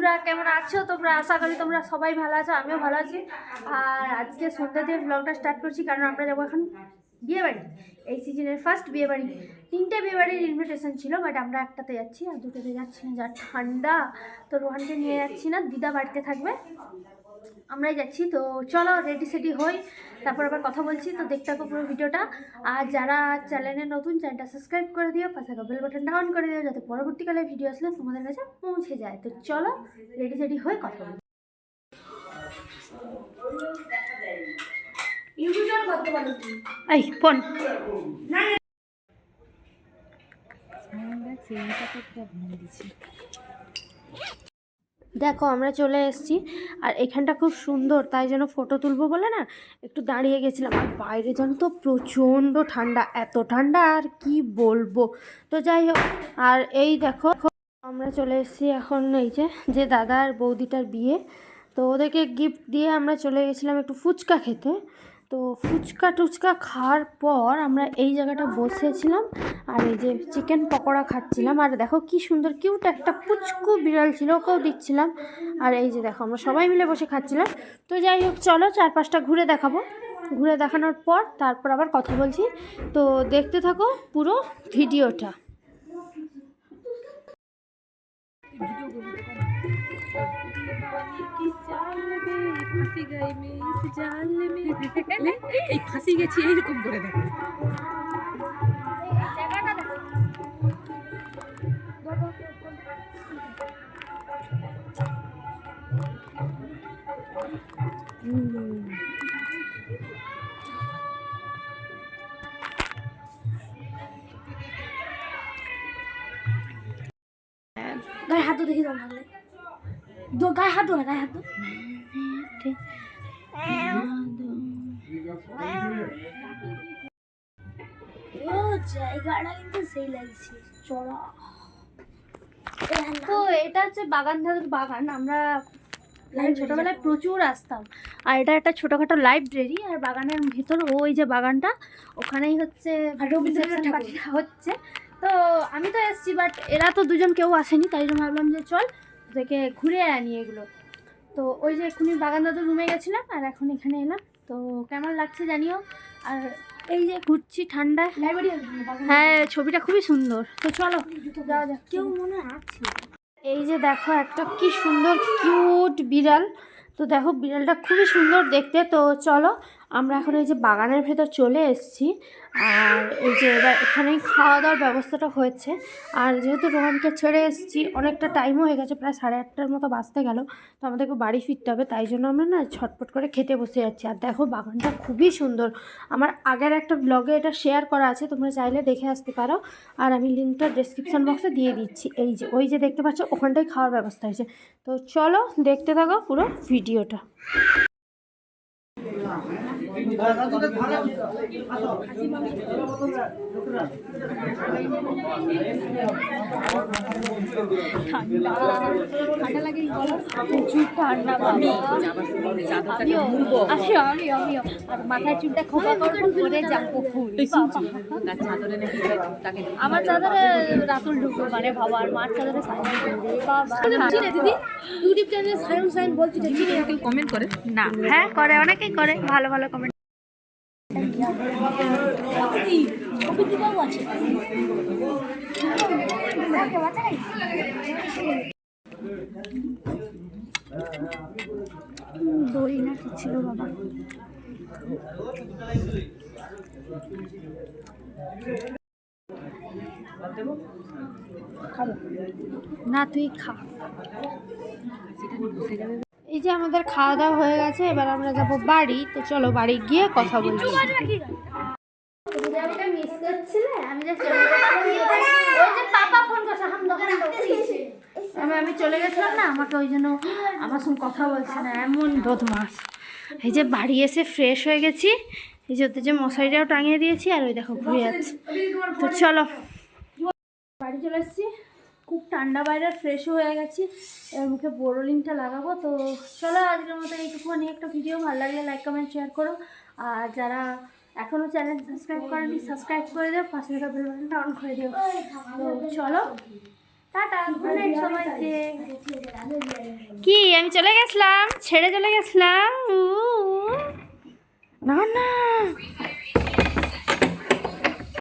বন্ধুরা কেমন আছো তোমরা? আশা করি তোমরা সবাই ভালো আছো, আমিও ভালো আছি। আর আজকে সন্ধ্যা দিয়ে ব্লগটা স্টার্ট করছি, কারণ আমরা যাবো এখন বিয়েবাড়ি। এই সিজনের ফার্স্ট বিয়েবাড়ি। 3টে বিয়েবাড়ির ইনভিটেশন ছিল, বাট আমরা একটাতে যাচ্ছি আর দুটোতে যাচ্ছি না, যা ঠান্ডা। তো রোহানকে নিয়ে যাচ্ছি না, দিদা বাড়িতে থাকবে, আমরাই যাচ্ছি। তো চলো রেডি সেডি হই, তারপর আবার কথা বলছি। তো দেখতে থাকো পুরো ভিডিওটা। আর যারা চ্যানেলে নতুন, চ্যানেলটা সাবস্ক্রাইব করে দিও, পাশে বেল বাটনটা অন করে দিও, যাতে পরবর্তীকালে ভিডিও আসলে তোমাদের কাছে পৌঁছে যায়। তো চলো রেডি সেডি হয়ে কথা বলি। এই ফোন দেখো, আমরা চলে এসেছি। আর এখানটা খুব সুন্দর, তাই জন্য ফটো তুলবো বলে না একটু দাঁড়িয়ে গেছিলাম। আর বাইরে যেন তো প্রচণ্ড ঠান্ডা, এত ঠান্ডা আর কি বলবো। তো যাই হোক, আর এই দেখো আমরা চলে এসেছি এখন এই যে দাদা আর বৌদিটার বিয়ে। তো ওদেরকে গিফট দিয়ে আমরা চলে গেছিলাম একটু ফুচকা খেতে। তো ফুচকা টুচকা খাওয়ার পর আমরা এই জায়গাটা বসেছিলাম, আর এই যে চিকেন পকোড়া খাচ্ছিলাম। আর দেখো কি সুন্দর কিউট একটা পুচকু বিড়াল ছিল, ওকেও দিচ্ছিলাম। আর এই যে দেখো আমরা সবাই মিলে বসে খাচ্ছিলাম। তো যাই হোক, চলো 4-5টা ঘুরে দেখাবো। ঘুরে দেখানোর পর তারপর আবার কথা বলছি। তো দেখতে থাকো পুরো ভিডিওটা। ফাঁসি গেছি এইরকম করে দেখো। গায়ে হাত দেখি দাও, ভালো গায়ে হাত দো না, গায়ে হাত দো। জায়গাটা কিন্তু সেই লাগছে চড়া। তো এটা হচ্ছে বাগান ধারের বাগান। আমরা ছোটবেলায় প্রচুর আসতাম। আর এটা একটা ছোটখাটো লাইব্রেরি, আর বাগানের ভিতর ওই যে বাগানটা, ওখানেই হচ্ছে হচ্ছে। তো আমি তো এসছি, বাট এরা তো দুজন কেউ আসেনি, তাই জন্য ভাবলাম যে চল থেকে ঘুরে আনি এগুলো। তো ওই যে এক্ষুনি বাগান দাদুর রুমে গেছিলাম, আর এখন এখানে এলাম। তো কেমন লাগছে জানিও। আর এই যে ঘুরছি ঠান্ডায়। হ্যাঁ, ছবিটা খুবই সুন্দর। তো চলো যাওয়া যাক। কেউ মনে আছে? এই যে দেখো একটা কি সুন্দর কিউট বিড়াল। তো দেখো বিড়ালটা খুবই সুন্দর দেখতে। তো চলো আমরা এখন এই যে বাগানের ভেতর চলে এসেছি। আর এই যে এবার এখানেই খাওয়া দাওয়ার ব্যবস্থাটা হয়েছে। আর যেহেতু রোহানকে ছেড়ে এসেছি, অনেকটা টাইমও হয়ে গেছে, প্রায় 8:30টার মতো বাজতে গেল। তো আমাদেরকে বাড়ি ফিরতে হবে, তাই জন্য আমরা না ছটপট করে খেতে বসে যাচ্ছি। আর দেখো বাগানটা খুবই সুন্দর। আমার আগের একটা ব্লগে এটা শেয়ার করা আছে, তোমরা চাইলে দেখে আসতে পারো। আর আমি লিঙ্কটা ডেসক্রিপশন বক্সে দিয়ে দিচ্ছি। এই যে ওই যে দেখতে পাচ্ছ, ওখানটায় খাওয়ার ব্যবস্থা হয়েছে। তো চলো দেখতে থাকো পুরো ভিডিওটা। ঠান্ডা লাগে, প্রচুর ঠান্ডা। আমিও আর মাথায় চুলটা খোপা করে যাবো। আমার চাদরে রাতুল ঢুকবো, মানে বাবা। আর মার চাদরে দিদি ইউটিউব চ্যানেলে সায়ন সায়ন বলছি, কেউ কমেন্ট করে না? হ্যাঁ করে, অনেকেই করে ভালো ভালো কমেন্ট। দই না কি ছিল বাবা? না তুই খা। এই যে আমাদের খাওয়া দাওয়া হয়ে গেছে, এবার আমরা যাব বাড়ি। তো চলো বাড়ি গিয়ে কথা বলছি। মিস করছিলে? আমি চলে গেছিলাম না, আমাকে ওই জন্য আমার সঙ্গে কথা বলছে না, এমন বদমাস। এই যে বাড়ি এসে ফ্রেশ হয়ে গেছি, এই যে ওতে যে মশারিটাও টাঙিয়ে দিয়েছি, আর ওই দেখো ঘুরে যাচ্ছে। তো চলো বাড়ি চলে এসেছি, খুব ঠান্ডা বাইরে, ফ্রেশও হয়ে গেছি। এবার মুখে বোরোলিনটা লাগাবো। তো চলো আজকের মতো এইটুকুনি একটা ভিডিও। ভালো লাগলে লাইক কমেন্ট শেয়ার করো। আর যারা এখনও চ্যানেল সাবস্ক্রাইব করেনি, সাবস্ক্রাইব করে দিও, পাশে থাকা বেল বাটনটা অন করে দিও। তো চলো। টাটা, গুড নাইট সবাইকে। কি আমি চলে গেছিলাম, ছেড়ে চলে গেছিলাম? না না